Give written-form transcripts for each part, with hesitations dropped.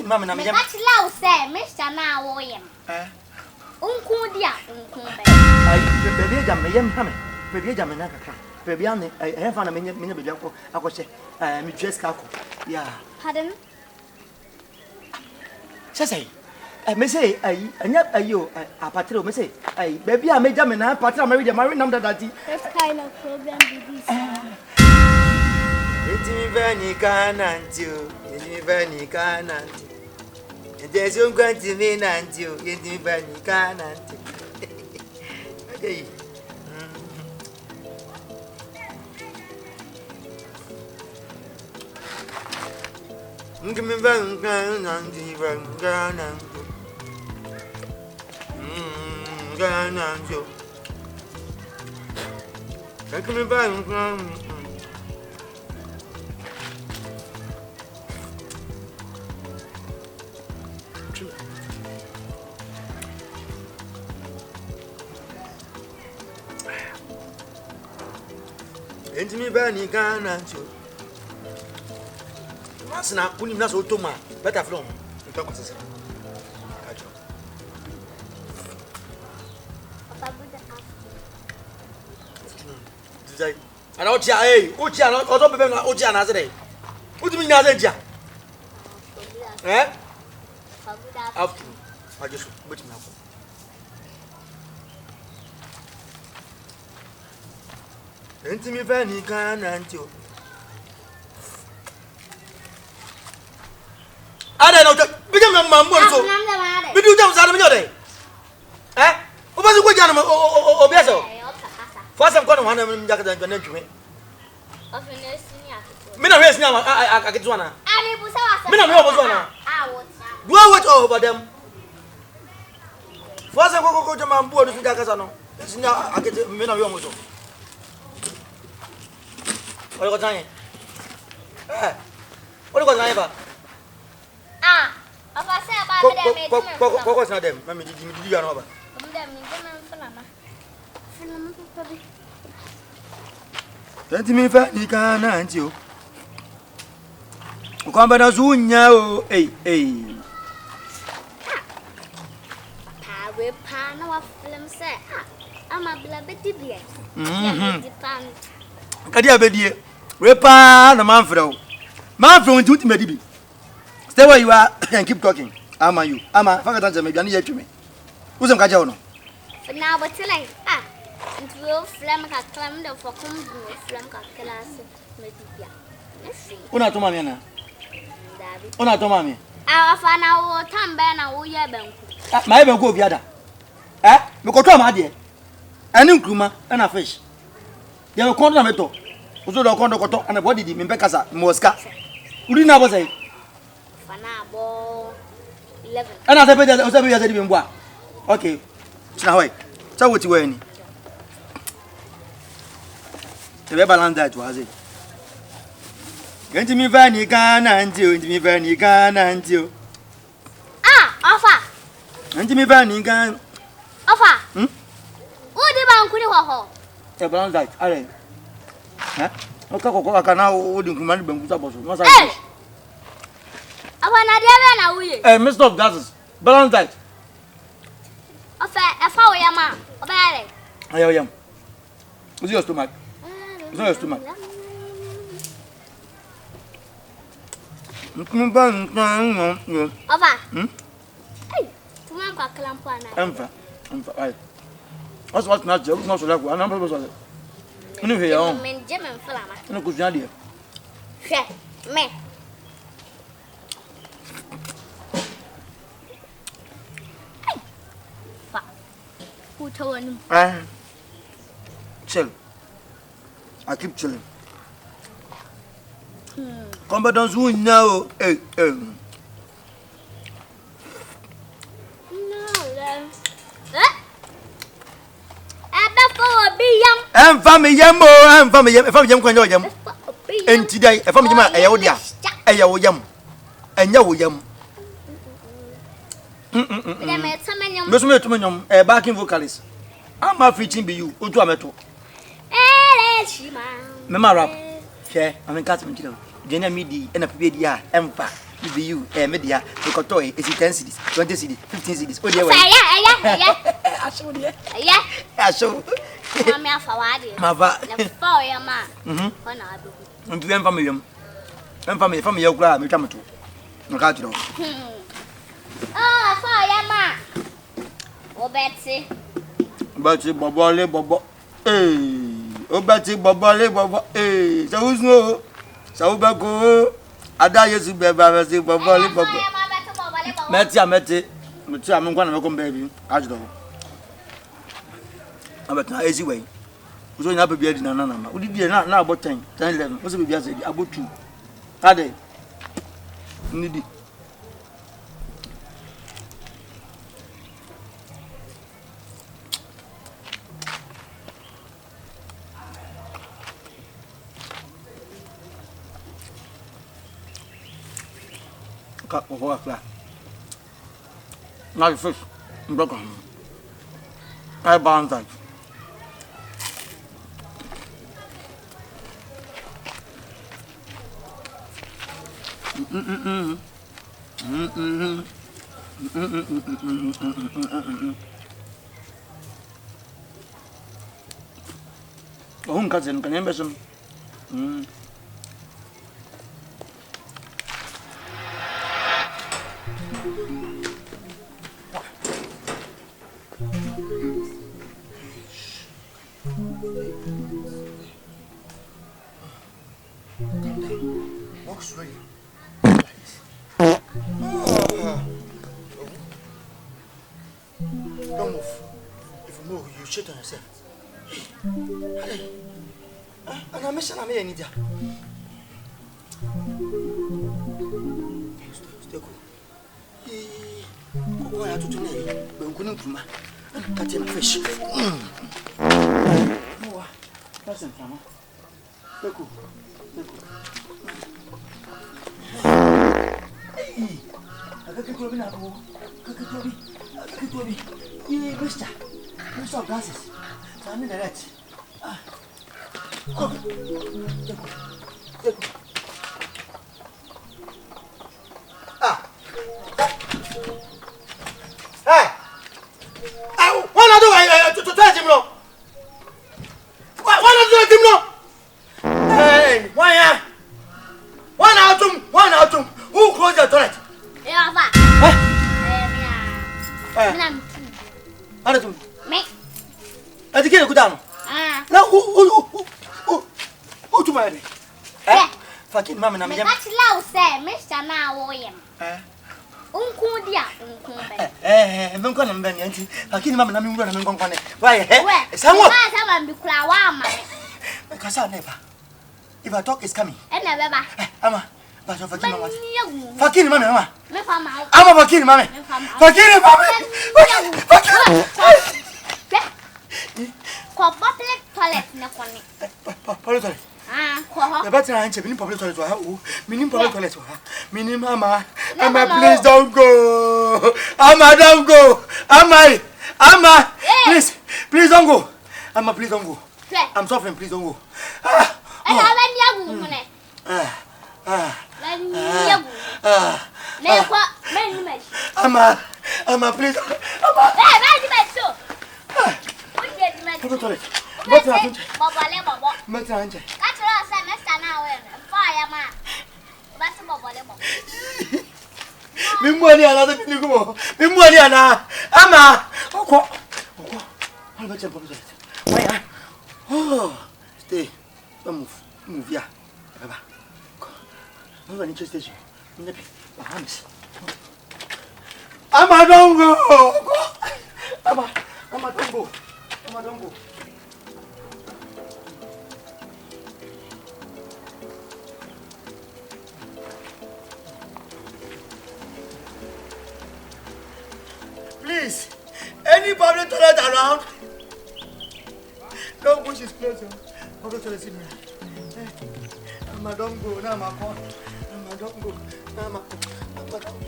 Mamma, I'm much loud, say, Mr. Now, William. Uncle, dear, baby, I'm a young hammer. Baby, I'm a naka. Baby, I have found a minute. I was say, me dress caco. Yeah. Pardon? Say, I may say, I not you, a patro, may say, baby, I made them and I patron married a married number that This kind of problem with this. It's very kind and you, it's very kind and there's no going to mean and you, it's very kind and give me very kind and very kind and you. Give me very kind. Enti mi ba ni Ghana ncho. Mas na uni na so toma, better from. Nto ko sese. Kajo. Papa Buddha. Dizai. Ana o tia o tia na o to bebe na o tia na se dey. O ti mi nya se dia. Papa Buddha. After. Ajesu, beti na ko. Enti mi ba ni Ghana ncho. Ada no bigam na mambo so. Bidu jam sa na mi nyode. O ba su ko jana o bia so. Fasa ko na wana mi jaka dan jana ntwe. Mi na hwesi na aketwa na. Ani busa wasa. Mi na me obozo na. Do I watch over them? Fasa ko jama mbo no su jaka sa no. Sinya akete mi na we omozo. What are you going what are you going to I say about what's not them? Mammy, did you know about? Twenty me fat, you can't answer you. Come by the zoon now, eh? I will pan our film set. I'm a blabby beer. Kadia Bedi, repa the Manfred. Manfred, you maybe. Stay where you are and keep talking. Am you? Am I? Fagatan, maybe I need to me. Who's on Cajano? For now, but till it will flamca clammed for come flamca class. Una to mamma. Una to mammy. Our fan our time banner, oh, yeah, bank. My ever go viada. Because my dear. An incruma and a fish. You have a corner metal. Also, the corner cotton and a body in Becassa, Mosca. Would you never say? Fanabo 11. And I said, I said, even what? Okay. Now, wait. So, what you wear? The balance that was it. Get me Vanny Ghana and you, me Vanny Ghana and you. Offer. And me Vanny Ghana. Offer. What the bank could you The balance that, are okay, I can now hold in command Bengusa. Hey! I want to have Mr. of Gases, balance that. A foul yama, a bad. I am. What's your stomach? It's not your stomach. Offer. Hey, to one cock lamp. I'm what's what not joke, not so like one number was it. Anyway, Jim and Flama. No good idea. Me. Who told him? Chill. I keep chilling. Come back down soon now. I'm family yam, I'm family yam, when you're yam. And today, a family man, a yam, and yo yam. Miss a backing vocalist. I'm a preaching Beyou, Utuameto. Mamma, share, I'm in Catherine, Jenna Midi, and a pedia, empire. Beyou, media, the toy, is it 10 cities, 20 cities, 15 cities. Oh, dear, I show you. Yeah. I show Mamma Fawadi. Mava. The 4 year man. When I do. And to them family from your grab, you come to. No, can't you? Oh, 4 year man. Oh, Betsy. Betsy, Bobo. Oh, Betsy, Bobo. So who's no? So Bago. Ada Yesu beba Betsy, Bobo. Meti, I'm going to come, baby. As though. But now, easy way. So you have to be a dinner. Would it be now about 10, 11? What's it be as about 2? Are they? Needy. Cut of work. Now the fish. Broken. I bound that. Oh, cousin, can you imagine? Walks ready. Don't move. If you move, you shit on yourself. Hey, and I'm missing a man. Stay cool. Go on to today. But we couldn't come. Catching a fish. No, listen, Mama. Stay cool. Hey, I got to go in. Mister glasses. So I need the red. Hey! Why not do to touch him? Why not do him? Hey! One out. Who closed the toilet? Yeah, Ano tu? Me. Ati kile kudano? Na tu mai. Fakin mama na Me mjam. kat law say Mr. na wo yem. Unku dia, unku be. Mbonko na mbani anti. Fakin mama na mi ngura na mbonko ne. Why Sango. Ma sa ba mbikura wa ama me. Kasa never. If I talk is coming. E na be ba. Ama. Ba so fakin mama. Fakin mama. Me fa ma. Ama fakin mama. Fakin mama. Ko public toilet na kwani. Public toilet. Ko ho. The better answer meaning public toilet wa. Meaning public toilet wa. Meaning mama. Ama please don't go. Ama don't go. Ama. Please don't go. Ama please don't go. I'm suffering, please don't go. And I went yagu mune. Ama please. Public toilet. Mimwani another pinigumo. Mimwani ana. Ama. Oko. I'll get public toilet. Why? Oh, stay. Don't move. Yeah. Baba. I'm going to station. Ama don't go. Ama don't go. Ama don't go. Please, any public toilet around? Don't push his clothes. Public toilet in here. Ama don't go. Now I'm on. Ama don't go. Now I'm on. Ama don't go.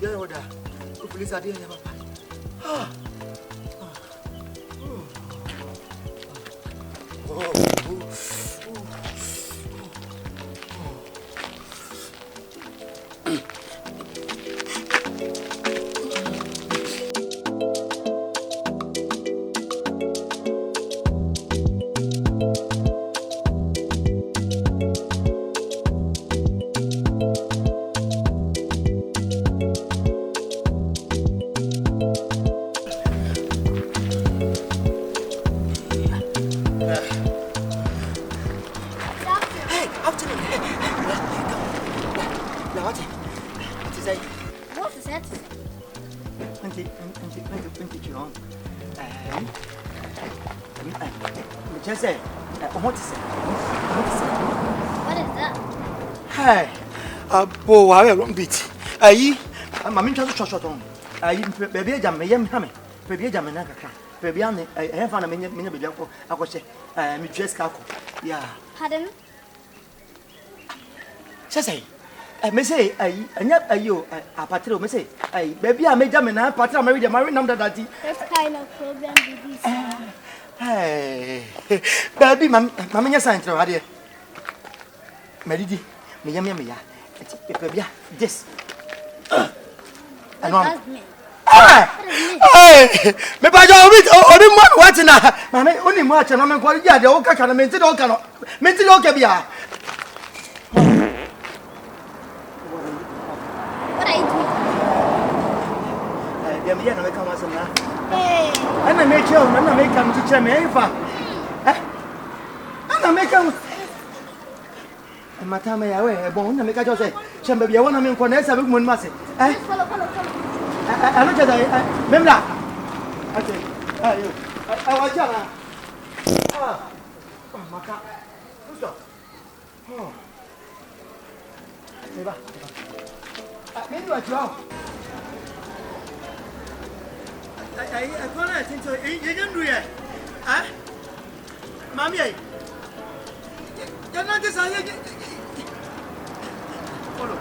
Get order. The police are there, Papa. what is it? What is that? 20 on. Just say, what is it? What is that? Hey, boy, I won't beat. I'm interested to shot on. Baby, I'm hammy. Baby, I'm an acre. Baby, I have found a minute before I was me dress calco. Yeah. Pardon? Say, I may say, I not you, a patro may say, baby, I made them and I patron married a married number that. What kind of problem did this? Hey, baby, mamma, science, idea. Melody, me, baby, this. What does mean? Hey, maybe I don't read only one watching now. Mamma, only watching. I'm going to get the old kind of mental cannot. Mental okay, yeah. What are you doing? I'm going to come once now. Hey. And I make you, and I make them to tell me, and I make them. And my time away, a bone, and make a just say, Chamber, you want to make one else, I will mass. Follow. I look at remember. Okay. I was young. Oh, my God. Who's that? Oh. Maybe what you are. I can't think so. You didn't do it. Huh? Mommy, you're not just a follow.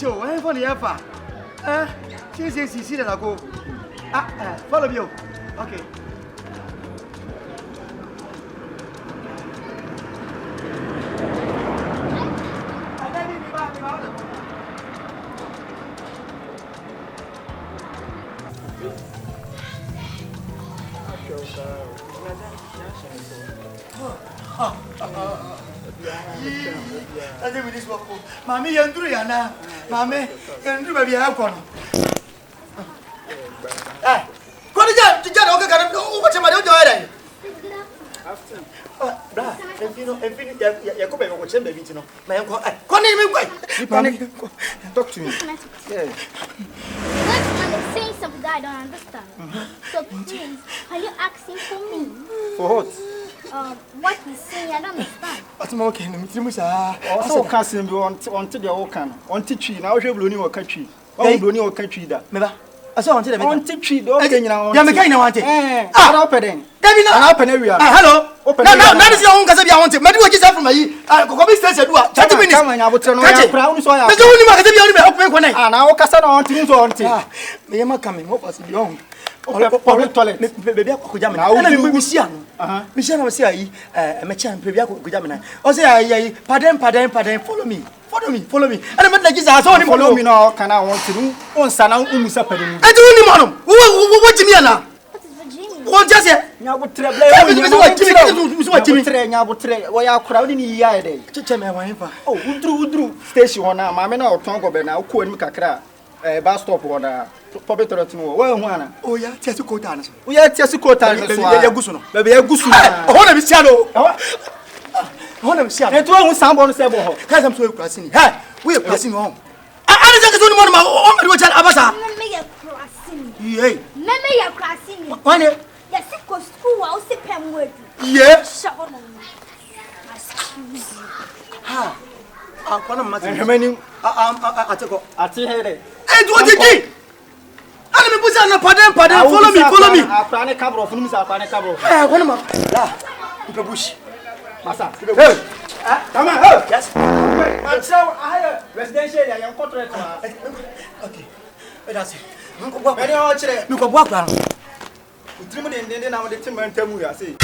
Why for the alpha? She says she see that I go. Follow you. Okay. I think with this one, Mammy, you're doing it now. Mammy, you're doing baby. How come? Eh, what did you get? Okay, what's your mother doing? Bra, if you know, you're going to watch him, baby. No, my uncle, come in, talk to me. Yeah. That's saying something that I don't understand. So please, can you ask him for me? For what? What he's saying, I don't understand. What's more can you say? Also, cousin, you want to the old can. On teaching, now you're blowing your country. Oh, blowing your country that. Never. I saw until on teaching, okay, now. You're making want it. Opening. David, open area. Hello. Now, that is your own because I want it. Maybe what is that from me? I could be station. 30 minutes. Come on, I will tell you. There's only market if you only open one. And I will cast on things on tea. Me am coming. What was it wrong? Public toilet. Baby, I could jam. I will be Michelle. Michelle was here. A merchant, baby, I could jam. I say, pardon, follow me. Follow me. And I'm like, I saw him follow me now. Can I want to do on Sana Umusa? I do him on. What do you mean now? What is Virginia? What just it? Now, what trouble? What you mean? Now, what trouble? Why are crowding here? Oh, who drew station on now? Mamma, now, Tongo, now, Queen Kakra, bus stop on public toilet. Well, oh, yeah, Tessico. We are Tessico. Baby, a goose. Hold him, shadow. Hold him, shadow. And 12 someone said, because I'm so crossing. We are passing home. I don't think it's only one of my Maybe you're crossing. One, yes, it goes school. I'll sit pen with you. yes. Excuse you. I'm going to matter. I took at the head. And what did you? I'm going to pardon. Follow me. I plan a couple of rooms. I plan a couple. One of my bush. Massa. Come on. Yes. I have residential. I am contract. Okay. That's it. Look at what I'm. Trim and then I want to tell you, I say.